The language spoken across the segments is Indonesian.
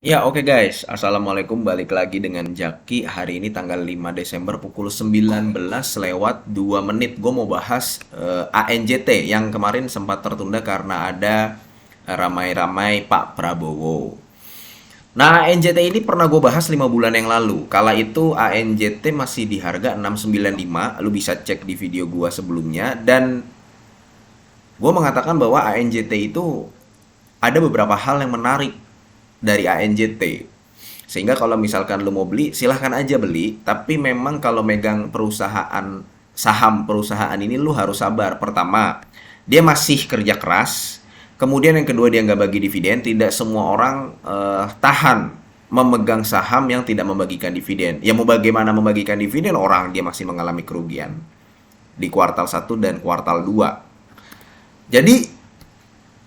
Ya, oke guys. Assalamualaikum, balik lagi dengan Jaki. Hari ini tanggal 5 Desember pukul 19 lewat 2 menit. Gue mau bahas ANJT yang kemarin sempat tertunda karena ada ramai-ramai Pak Prabowo. Nah, ANJT ini pernah gue bahas 5 bulan yang lalu. Kala itu ANJT masih di harga 695. Lu bisa cek di video gue sebelumnya. Dan gue mengatakan bahwa ANJT itu ada beberapa hal yang menarik dari ANJT. Sehingga kalau misalkan lu mau beli, silahkan aja beli. Tapi memang kalau megang perusahaan, saham perusahaan ini lu harus sabar. Pertama, dia masih kerja keras. Kemudian yang kedua, dia nggak bagi dividen. Tidak semua orang tahan memegang saham yang tidak membagikan dividen. Ya mau bagaimana membagikan dividen, orang dia masih mengalami kerugian di kuartal satu dan kuartal 2. Jadi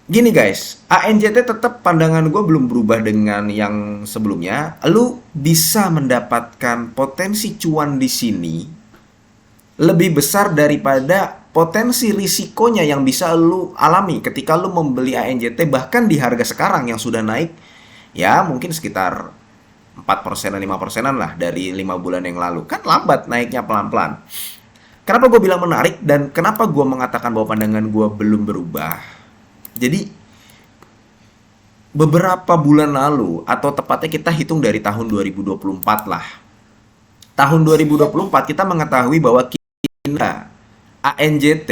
gini guys, ANJT tetap pandangan gue belum berubah dengan yang sebelumnya. Lu bisa mendapatkan potensi cuan di sini lebih besar daripada potensi risikonya yang bisa lu alami ketika lu membeli ANJT bahkan di harga sekarang yang sudah naik ya mungkin sekitar 4% 5%-an lah dari 5 bulan yang lalu. Kan lambat naiknya, pelan-pelan. Kenapa gue bilang menarik dan kenapa gue mengatakan bahwa pandangan gue belum berubah? Jadi beberapa bulan lalu atau tepatnya kita hitung dari tahun 2024 lah. Tahun 2024 kita mengetahui bahwa kita ANJT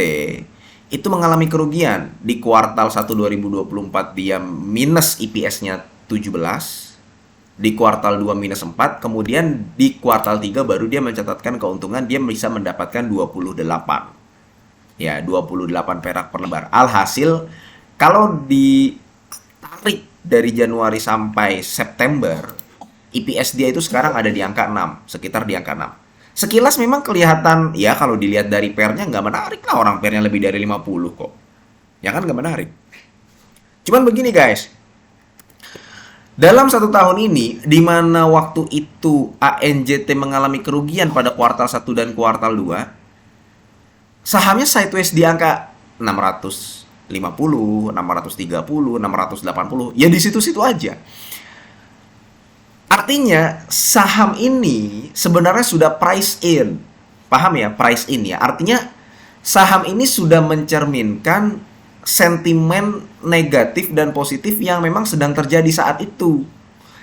itu mengalami kerugian di kuartal 1 2024 dia minus EPS-nya 17, di kuartal 2 minus 4, kemudian di kuartal 3 baru dia mencatatkan keuntungan dia bisa mendapatkan 28. Ya, 28 perak per lembar. Alhasil kalau ditarik dari Januari sampai September, EPS dia itu sekarang ada di angka 6, sekitar di angka 6. Sekilas memang kelihatan, ya kalau dilihat dari pairnya nggak menarik lah, orang pairnya lebih dari 50 kok. Ya kan nggak menarik. Cuman begini guys, dalam 1 tahun ini, di mana waktu itu ANJT mengalami kerugian pada kuartal 1 dan kuartal 2, sahamnya sideways di angka 650, 630, 680. Ya di situ-situ aja. Artinya saham ini sebenarnya sudah price in. Paham ya? Price in ya. Artinya saham ini sudah mencerminkan sentimen negatif dan positif yang memang sedang terjadi saat itu.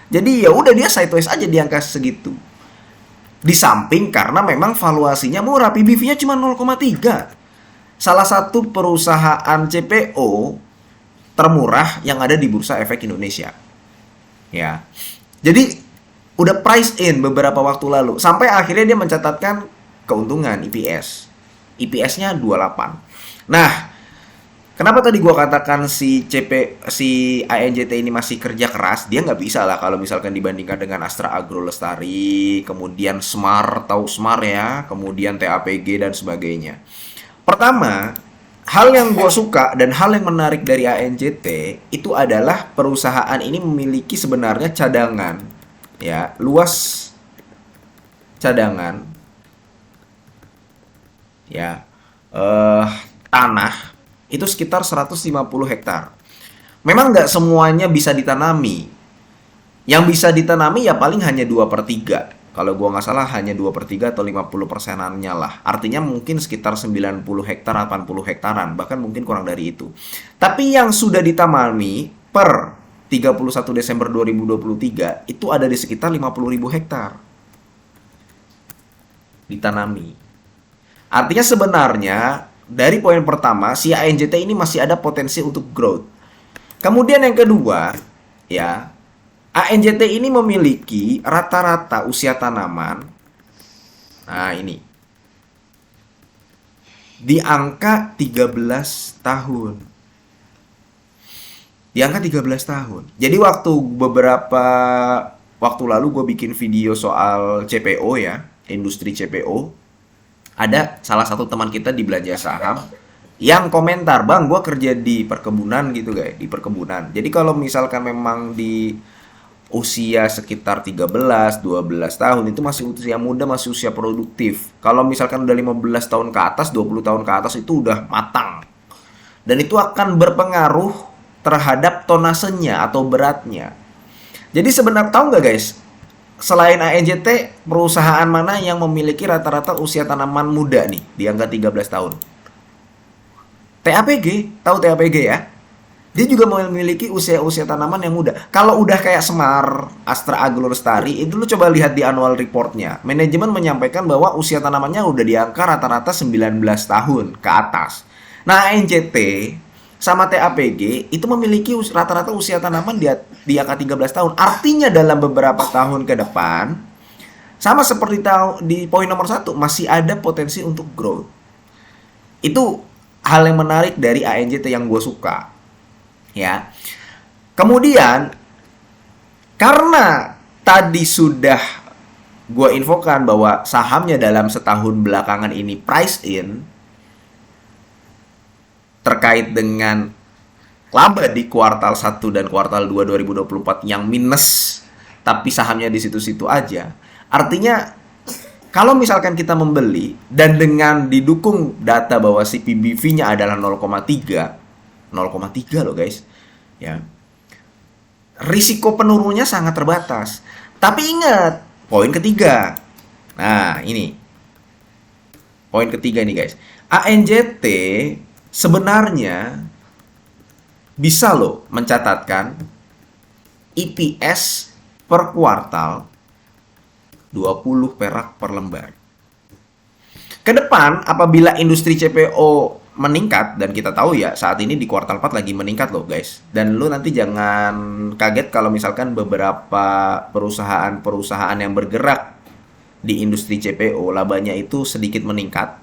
Jadi ya udah dia sideways aja di angka segitu. Di samping karena memang valuasinya murah, PBV-nya cuma 0,3. Salah satu perusahaan CPO termurah yang ada di Bursa Efek Indonesia. Ya. Jadi udah price in beberapa waktu lalu sampai akhirnya dia mencatatkan keuntungan EPS. EPS-nya 28. Nah, kenapa tadi gua katakan si ANJT ini masih kerja keras? Dia nggak bisa lah kalau misalkan dibandingkan dengan Astra Agro Lestari, kemudian Smart, tahu Smart ya, kemudian TAPG dan sebagainya. Pertama, hal yang gue suka dan hal yang menarik dari ANJT itu adalah perusahaan ini memiliki sebenarnya cadangan, ya, luas cadangan, ya, eh tanah itu sekitar 150 hektar. Memang nggak semuanya bisa ditanami. Yang bisa ditanami ya paling hanya 2/3. Kalau gua nggak salah hanya 2/3 atau 50%-annya lah. Artinya mungkin sekitar 90 hektar, 80 hektaran, bahkan mungkin kurang dari itu. Tapi yang sudah ditanami per 31 Desember 2023 itu ada di sekitar 50.000 hektar ditanami. Artinya sebenarnya dari poin pertama si ANJT ini masih ada potensi untuk growth. Kemudian yang kedua, ya, ANJT ini memiliki rata-rata usia tanaman. Nah, ini di angka 13 tahun. Di angka 13 tahun. Jadi waktu beberapa waktu lalu gue bikin video soal CPO ya, industri CPO. Ada salah satu teman kita di belanja saham yang komentar, "Bang, gue kerja di perkebunan gitu guys, di perkebunan. Jadi kalau misalkan memang di usia sekitar 13, 12 tahun itu masih usia muda, masih usia produktif. Kalau misalkan udah 15 tahun ke atas, 20 tahun ke atas itu udah matang. Dan itu akan berpengaruh terhadap tonasenya atau beratnya. Jadi sebenarnya tahu nggak guys, selain ANJT, perusahaan mana yang memiliki rata-rata usia tanaman muda nih, di angka 13 tahun? TAPG, tahu TAPG ya? Dia juga memiliki usia-usia tanaman yang muda. Kalau udah kayak Semar, Astra Agro Lestari, itu lu coba lihat di annual reportnya. Manajemen menyampaikan bahwa usia tanamannya udah di angka rata-rata 19 tahun ke atas. Nah, NCT sama TAPG itu memiliki rata-rata usia tanaman di angka 13 tahun. Artinya dalam beberapa tahun ke depan, sama seperti di poin nomor 1, masih ada potensi untuk growth. Itu hal yang menarik dari ANJT yang gue suka. Ya. Kemudian karena tadi sudah gue infokan bahwa sahamnya dalam setahun belakangan ini price in terkait dengan laba di kuartal 1 dan kuartal 2 2024 yang minus, tapi sahamnya di situ-situ aja. Artinya kalau misalkan kita membeli dan dengan didukung data bahwa si PBV-nya adalah 0,3 loh guys, ya, risiko penurunnya sangat terbatas. Tapi ingat poin ketiga. Nah, ini poin ketiga nih guys. ANJT sebenarnya bisa loh mencatatkan EPS per kuartal 20 perak per lembar. Ke depan apabila industri CPO meningkat, dan kita tahu ya saat ini di kuartal 4 lagi meningkat loh guys, dan lu nanti jangan kaget kalau misalkan beberapa perusahaan-perusahaan yang bergerak di industri CPO labanya itu sedikit meningkat.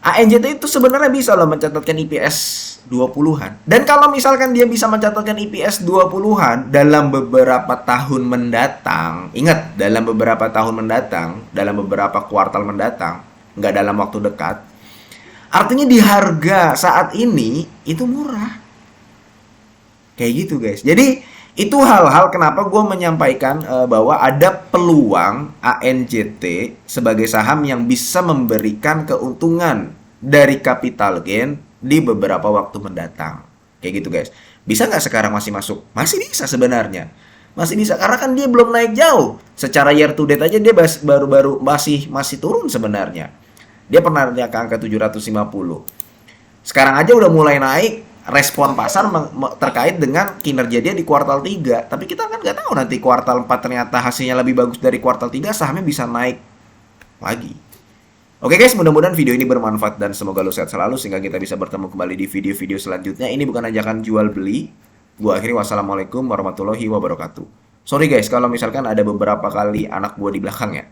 ANJT itu sebenarnya bisa loh mencatatkan EPS 20-an. Dan kalau misalkan dia bisa mencatatkan EPS 20-an dalam beberapa tahun mendatang, ingat dalam beberapa tahun mendatang, dalam beberapa kuartal mendatang, nggak dalam waktu dekat, artinya di harga saat ini itu murah. Kayak gitu guys. Jadi itu hal-hal kenapa gue menyampaikan bahwa ada peluang ANJT sebagai saham yang bisa memberikan keuntungan dari capital gain di beberapa waktu mendatang. Kayak gitu guys. Bisa nggak sekarang masih masuk? Masih bisa sebenarnya. Masih bisa karena kan dia belum naik jauh. Secara year to date aja dia baru-baru masih turun sebenarnya. Dia pernah naik ke angka 750. Sekarang aja udah mulai naik, respon pasar terkait dengan kinerja dia di kuartal 3. Tapi kita kan nggak tahu nanti kuartal 4 ternyata hasilnya lebih bagus dari kuartal 3, sahamnya bisa naik lagi. Oke guys, mudah-mudahan video ini bermanfaat dan semoga lo sehat selalu sehingga kita bisa bertemu kembali di video-video selanjutnya. Ini bukan ajakan jual beli. Gua akhiri, wassalamualaikum warahmatullahi wabarakatuh. Sorry guys kalau misalkan ada beberapa kali anak gua di belakang ya.